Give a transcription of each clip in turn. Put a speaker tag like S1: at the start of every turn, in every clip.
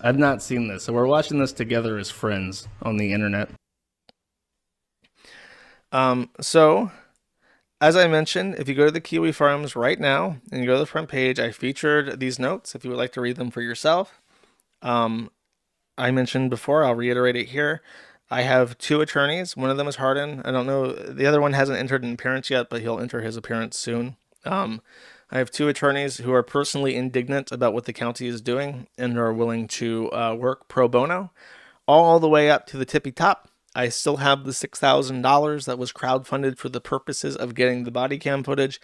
S1: I've not seen this, so we're watching this together as friends on the internet.
S2: So as I mentioned, if you go to the Kiwi Farms right now and you go to the front page, I featured these notes if you would like to read them for yourself. Um, I mentioned before, I'll reiterate it here. I have two attorneys. One of them is Hardin. I don't know. The other one hasn't entered an appearance yet, but he'll enter his appearance soon. I have two attorneys who are personally indignant about what the county is doing and are willing to work pro bono all the way up to the tippy top. I still have the $6,000 that was crowdfunded for the purposes of getting the body cam footage.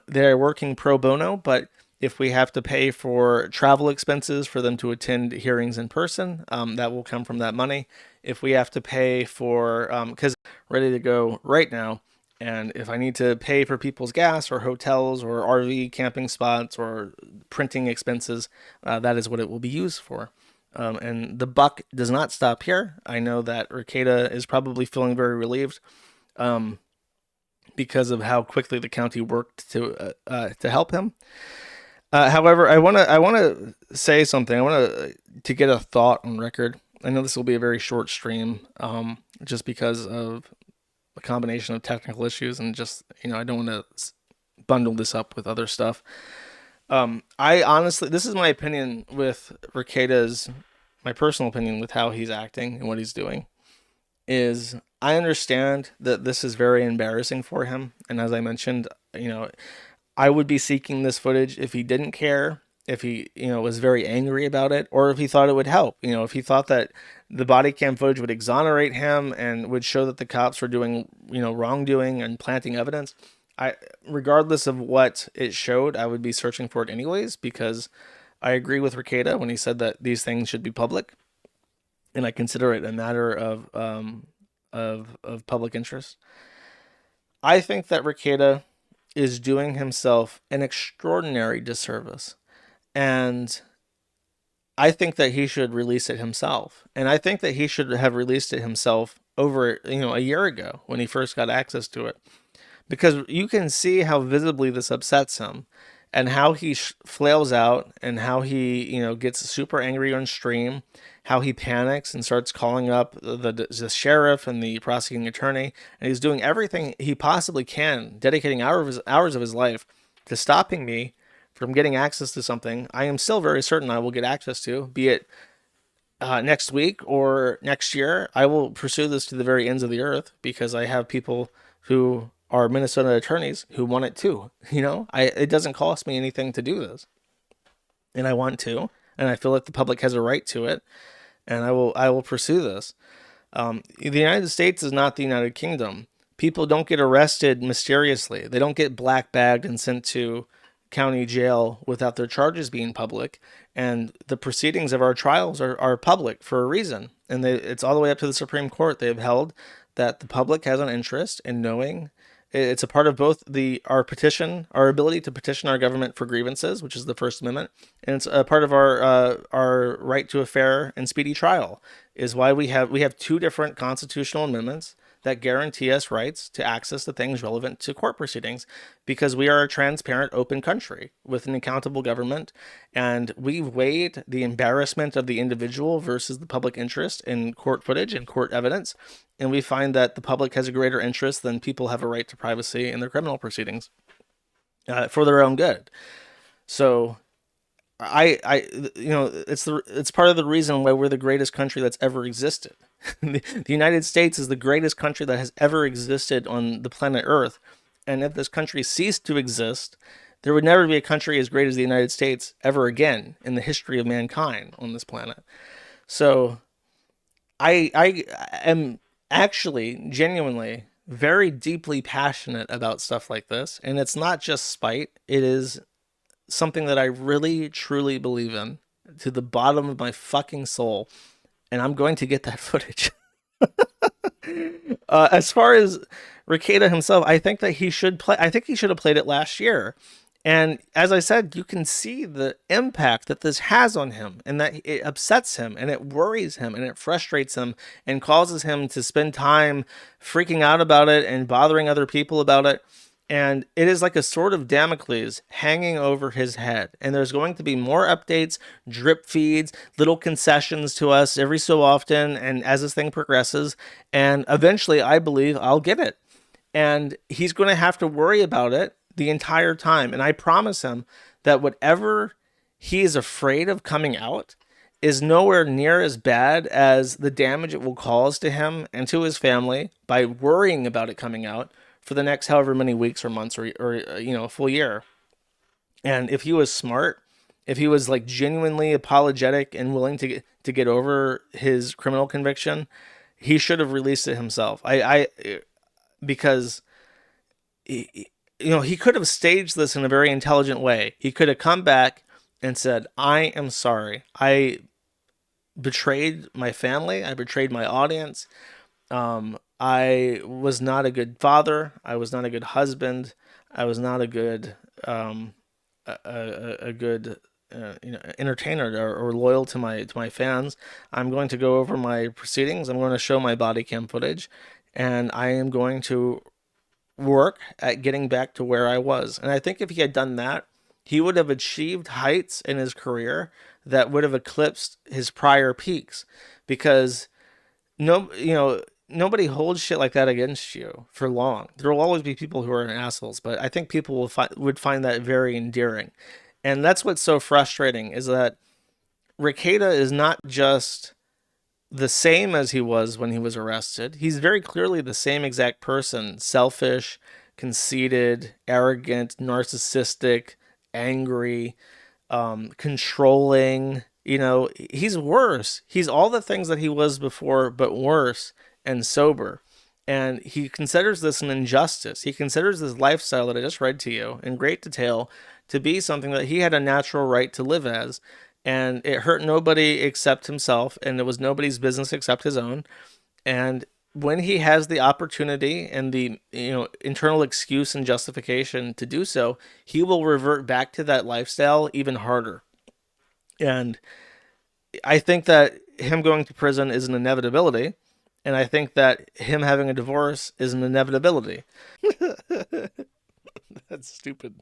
S2: They're working pro bono, but if we have to pay for travel expenses for them to attend hearings in person, that will come from that money. If we have to pay for, because ready to go right now, and if I need to pay for people's gas or hotels or RV camping spots or printing expenses, that is what it will be used for. And the buck does not stop here. I know that Rekieta is probably feeling very relieved um, because of how quickly the county worked to help him. However, I want to say something. I want to get a thought on record. I know this will be a very short stream, just because of a combination of technical issues and just I don't want to bundle this up with other stuff. I honestly, this is my opinion with Rekieta's, my personal opinion with how he's acting and what he's doing is I understand that this is very embarrassing for him. And as I mentioned, I would be seeking this footage if he didn't care, if he, was very angry about it, or if he thought it would help. If he thought that the body cam footage would exonerate him and would show that the cops were doing, wrongdoing and planting evidence. Regardless of what it showed, I would be searching for it anyways because I agree with Rekieta when he said that these things should be public, and I consider it a matter of public interest. I think that Rekieta is doing himself an extraordinary disservice, and I think that he should release it himself, and I think that he should have released it himself over a year ago when he first got access to it because you can see how visibly this upsets him and how he flails out and how he gets super angry on stream, how he panics and starts calling up the sheriff and the prosecuting attorney, and he's doing everything he possibly can, dedicating hours of his life to stopping me from getting access to something I am still very certain I will get access to, be it next week or next year. I will pursue this to the very ends of the earth because I have people who are Minnesota attorneys who want it too. It doesn't cost me anything to do this, and I want to, and I feel like the public has a right to it, and I will pursue this. The United States is not the United Kingdom. People don't get arrested mysteriously. They don't get black bagged and sent to county jail without their charges being public. And the proceedings of our trials are public for a reason. And it's all the way up to the Supreme Court. They've held that the public has an interest in knowing. It's a part of both our ability to petition our government for grievances, which is the First Amendment, and it's a part of our right to a fair and speedy trial. Is why we have two different constitutional amendments that guarantee us rights to access the things relevant to court proceedings, because we are a transparent, open country with an accountable government, and we've weighed the embarrassment of the individual versus the public interest in court footage and court evidence, and we find that the public has a greater interest than people have a right to privacy in their criminal proceedings for their own good. So it's part of the reason why we're the greatest country that's ever existed. The United States is the greatest country that has ever existed on the planet Earth, and if this country ceased to exist, there would never be a country as great as the United States ever again in the history of mankind on this planet. So I am actually genuinely very deeply passionate about stuff like this, and it's not just spite. It is something that I really truly believe in to the bottom of my fucking soul, and I'm going to get that footage. As far as Rekieta himself, I think that he should play. I think he should have played it last year. And as I said, you can see the impact that this has on him, and that it upsets him, and it worries him, and it frustrates him, and causes him to spend time freaking out about it and bothering other people about it. And it is like a sword of Damocles hanging over his head. And there's going to be more updates, drip feeds, little concessions to us every so often, and as this thing progresses. And eventually, I believe I'll get it. And he's going to have to worry about it the entire time. And I promise him that whatever he is afraid of coming out is nowhere near as bad as the damage it will cause to him and to his family by worrying about it coming out for the next however many weeks or months or a full year. And if he was smart, if he was like genuinely apologetic and willing to get over his criminal conviction, he should have released it himself. I because he could have staged this in a very intelligent way. He could have come back and said, "I am sorry. I betrayed my family. I betrayed my audience. I was not a good father. I was not a good husband. I was not a good a good entertainer or loyal to my fans. I'm going to go over my proceedings. I'm going to show my body cam footage, and I am going to work at getting back to where I was." And I think if he had done that, he would have achieved heights in his career that would have eclipsed his prior peaks, because nobody holds shit like that against you for long. There will always be people who are assholes, but I think people would find that very endearing. And that's what's so frustrating, is that Rekieta is not just the same as he was when he was arrested. He's very clearly the same exact person: selfish, conceited, arrogant, narcissistic, angry, controlling. He's worse. He's all the things that he was before, but worse and sober. And he considers this an injustice. He considers this lifestyle that I just read to you in great detail to be something that he had a natural right to live as. And it hurt nobody except himself, and it was nobody's business except his own. And when he has the opportunity and the internal excuse and justification to do so, he will revert back to that lifestyle even harder. And I think that him going to prison is an inevitability, and I think that him having a divorce is an inevitability. That's stupid.